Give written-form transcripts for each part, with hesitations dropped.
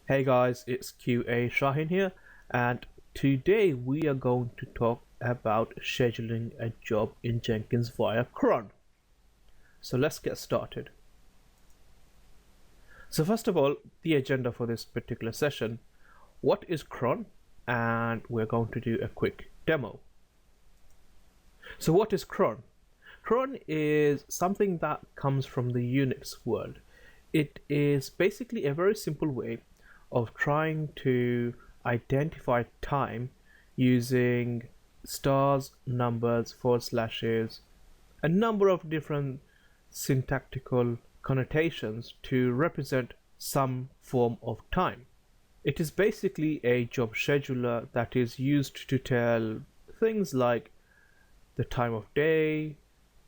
Hey guys, it's QAShahin here, and today we are going to talk about scheduling a job in Jenkins via Cron. So let's get started. So first of all, the agenda for this particular session. What is Cron? And we're going to do a quick demo. So what is Cron? Cron is something that comes from the Unix world. It is basically a very simple way of trying to identify time using stars, numbers, forward slashes, a number of different syntactical connotations to represent some form of time. It is basically a job scheduler that is used to tell things like the time of day,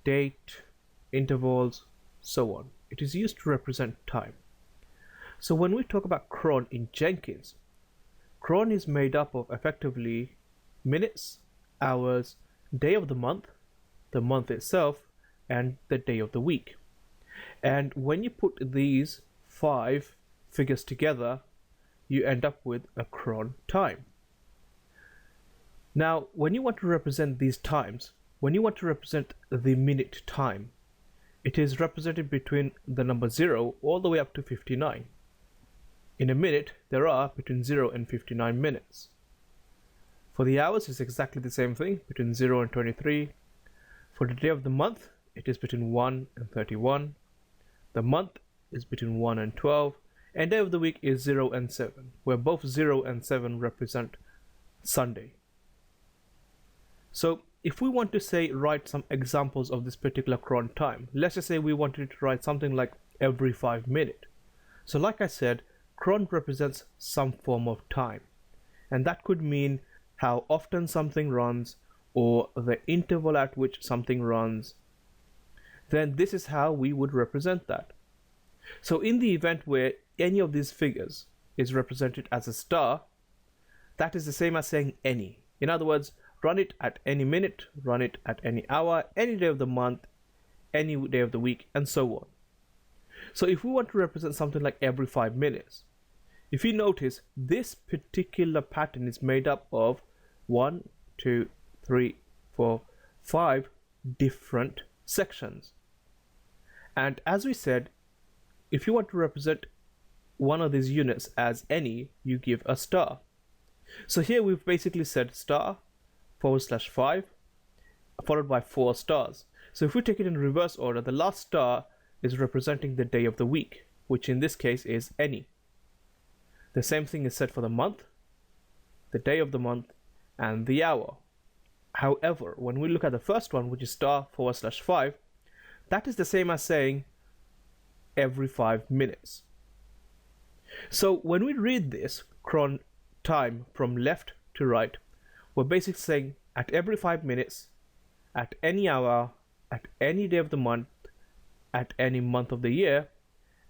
date, intervals, so on. It is used to represent time. So when we talk about cron in Jenkins, cron is made up of effectively minutes, hours, day of the month itself, and the day of the week. And when you put these five figures together, you end up with a cron time. Now, when you want to represent these times, when you want to represent the minute time, it is represented between the number 0 all the way up to 59. In a minute, there are between 0 and 59 minutes. For the hours, it's exactly the same thing, between 0 and 23. For the day of the month, it is between 1 and 31. The month is between 1 and 12. And day of the week is 0 and 7, where both 0 and 7 represent Sunday. So if we want to say write some examples of this particular cron time, let's just say we wanted to write something like every 5 minutes. So like I said, cron represents some form of time, and that could mean how often something runs or the interval at which something runs. Then this is how we would represent that. So in the event where any of these figures is represented as a star, that is the same as saying any. In other words, run it at any minute, run it at any hour, any day of the month, any day of the week, and so on. So if we want to represent something like every 5 minutes, if you notice, this particular pattern is made up of 1, 2, 3, 4, 5 different sections. And as we said, if you want to represent one of these units as any, you give a star. So here we've basically said star /5 followed by 4 stars. So if we take it in reverse order, the last star is representing the day of the week, which in this case is any. The same thing is said for the month, the day of the month, and the hour. However, when we look at the first one, which is star /5, that is the same as saying every 5 minutes. So when we read this cron time from left to right, we're basically saying at every 5 minutes, at any hour, at any day of the month, at any month of the year,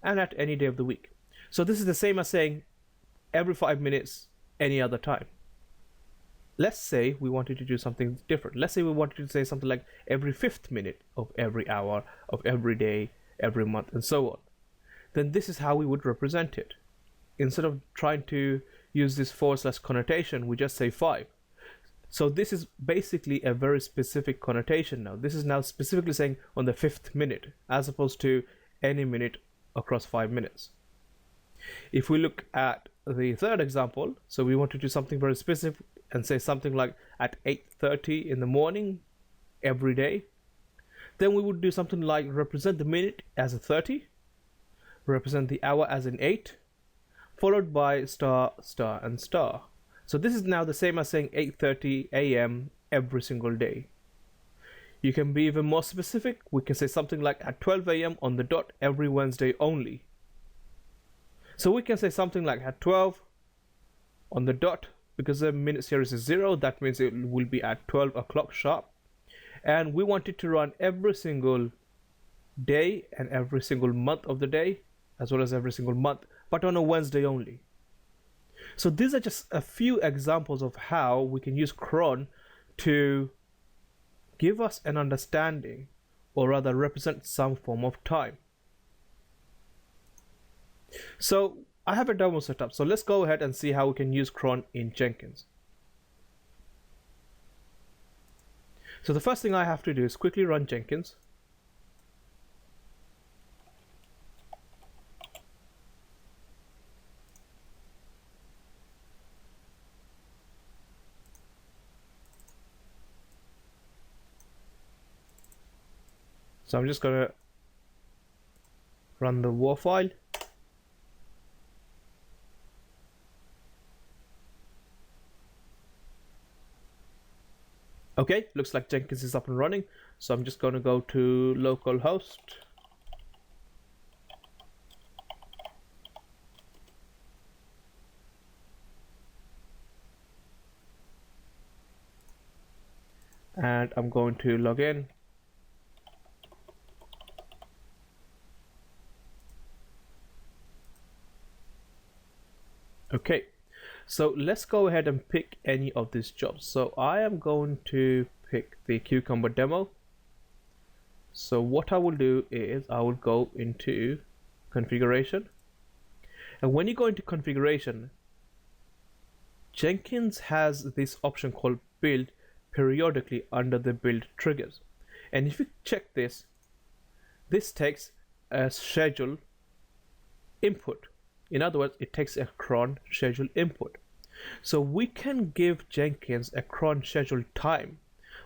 and at any day of the week. So this is the same as saying every 5 minutes, any other time. Let's say we wanted to do something different. Let's say we wanted to say something like every 5th minute of every hour, of every day, every month, and so on. Then this is how we would represent it. Instead of trying to use this / connotation, we just say 5. So this is basically a very specific connotation now. This is now specifically saying on the 5th minute, as opposed to any minute across 5 minutes. If we look at the third example, so we want to do something very specific and say something like at 8:30 in the morning every day, then we would do something like represent the minute as a 30, represent the hour as an 8, followed by star, star, and star. So this is now the same as saying 8:30 a.m. every single day. You can be even more specific. We can say something like at 12 a.m. on the dot every Wednesday only. So we can say something like at 12 on the dot, because the minute series is 0, that means it will be at 12 o'clock sharp. And we want it to run every single day and every single month of the day, as well as every single month, but on a Wednesday only. So these are just a few examples of how we can use cron to give us an understanding, or rather represent some form of time. So I have a demo set up, so let's go ahead and see how we can use cron in Jenkins. So the first thing I have to do is quickly run Jenkins. So I'm just going to run the war file. Okay, looks like Jenkins is up and running. So I'm just going to go to localhost. And I'm going to log in. Okay, so let's go ahead and pick any of these jobs. So I am going to pick the Cucumber demo. So what I will do is I will go into configuration. And when you go into configuration, Jenkins has this option called build periodically under the build triggers. And if you check this, this takes a schedule input. In other words, it takes a cron schedule input. So we can give Jenkins a cron schedule time,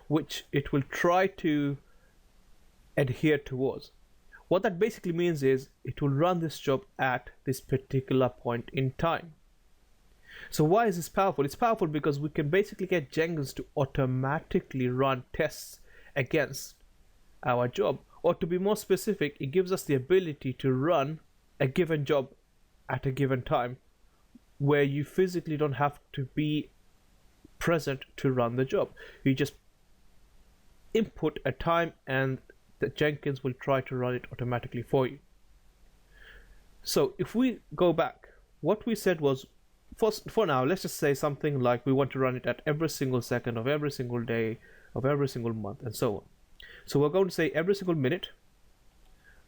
which it will try to adhere towards. What that basically means is it will run this job at this particular point in time. So why is this powerful? It's powerful because we can basically get Jenkins to automatically run tests against our job. Or to be more specific, it gives us the ability to run a given job at a given time where you physically don't have to be present to run the job. You just input a time and the Jenkins will try to run it automatically for you. So if we go back, what we said was, for now, let's just say something like we want to run it at every single second of every single day of every single month and so on. So we're going to say every single minute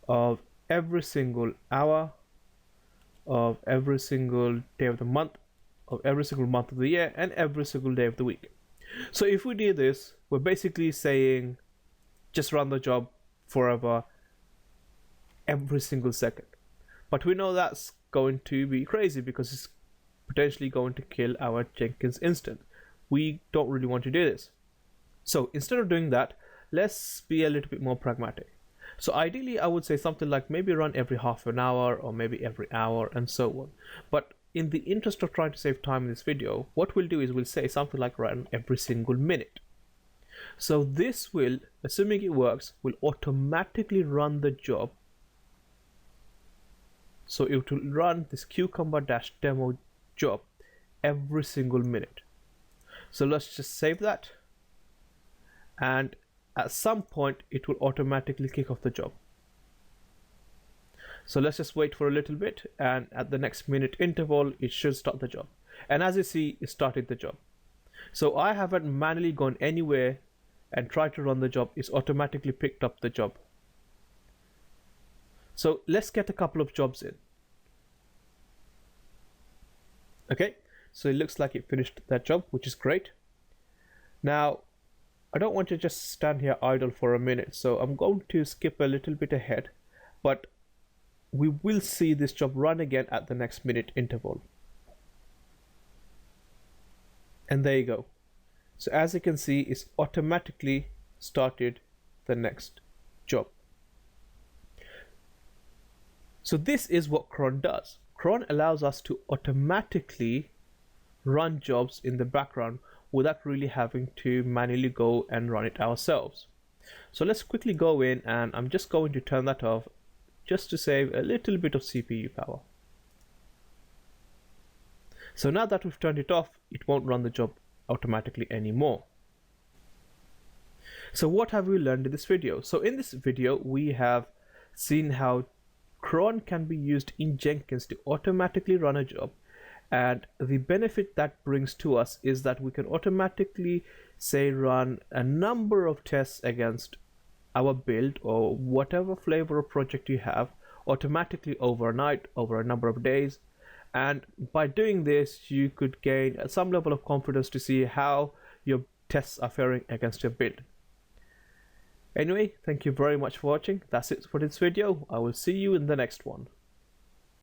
of every single hour of every single day of the month, of every single month of the year, and every single day of the week. So if we do this, we're basically saying just run the job forever, every single second. But we know that's going to be crazy because it's potentially going to kill our Jenkins instance. We don't really want to do this. So instead of doing that, let's be a little bit more pragmatic. So ideally, I would say something like maybe run every half an hour or maybe every hour and so on. But in the interest of trying to save time in this video, what we'll do is we'll say something like run every single minute. So this will, assuming it works, will automatically run the job. So it will run this cucumber-demo job every single minute. So let's just save that. And at some point, it will automatically kick off the job. So let's just wait for a little bit, and at the next minute interval, it should start the job. And as you see, it started the job. So I haven't manually gone anywhere and tried to run the job. It's automatically picked up the job. So let's get a couple of jobs in. Okay, so it looks like it finished that job, which is great. Now, I don't want to just stand here idle for a minute, so I'm going to skip a little bit ahead, but we will see this job run again at the next minute interval. And there you go. So as you can see, it's automatically started the next job. So this is what cron does. Cron allows us to automatically run jobs in the background without really having to manually go and run it ourselves. So let's quickly go in, and I'm just going to turn that off just to save a little bit of CPU power. So now that we've turned it off, it won't run the job automatically anymore. So what have we learned in this video? So in this video, we have seen how cron can be used in Jenkins to automatically run a job. And the benefit that brings to us is that we can automatically, say, run a number of tests against our build or whatever flavor of project you have automatically overnight, over a number of days. And by doing this, you could gain some level of confidence to see how your tests are faring against your build. Anyway, thank you very much for watching. That's it for this video. I will see you in the next one.